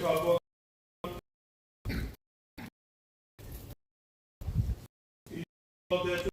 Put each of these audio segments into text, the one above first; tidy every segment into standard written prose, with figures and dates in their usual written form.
favor. E poder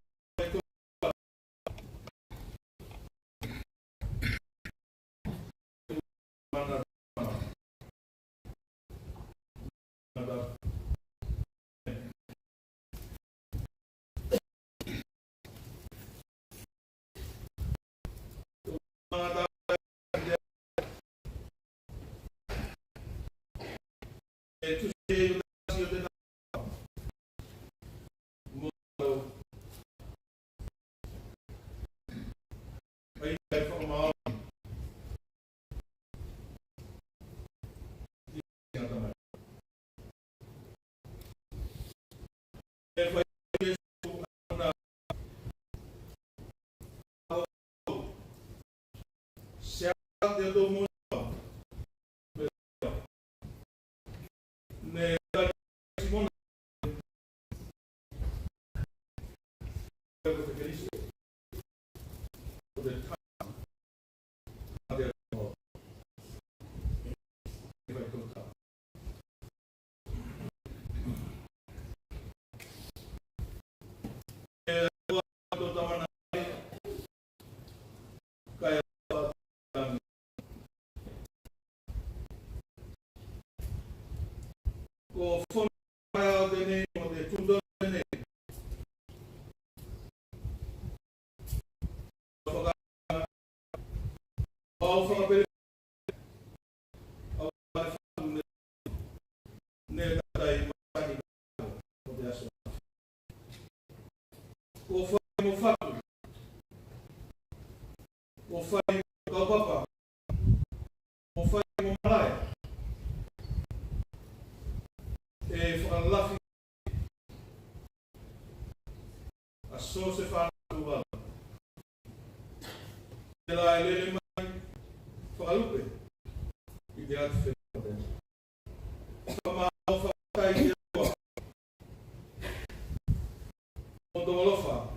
eu dou muito o fundo de fundo de só se fala do lado. Ela ele mais falou que ideia de feito. Como a falta de quando ela fala.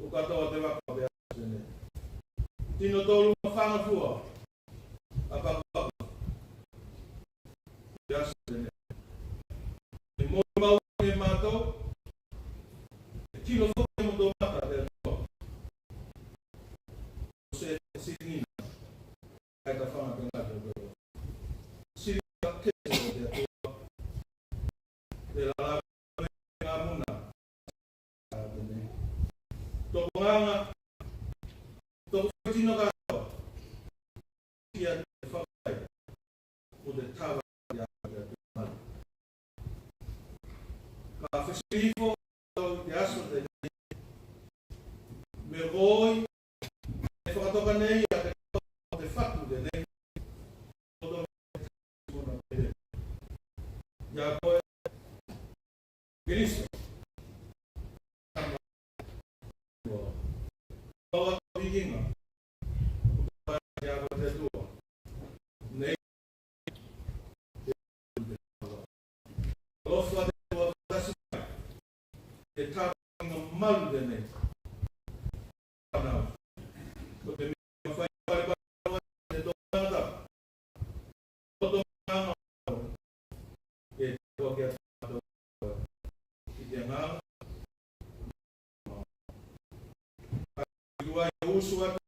O gato vai ter uma cabeça. Tino todo uma fama tua. A papai. Já se Tino foi mudou para dentro. Você se vinha. Aí tá falando que não se que de lá na muna. Tô lá, tô fazendo gasto. E a fazer o detalhe de a café frio. Me voy, me foto con ella, de facto, de ley, todo ya pues, Cristo, todo vikingo, ya pues de tu, ne, los fue de la ciudad, estaba mal de ne. Uso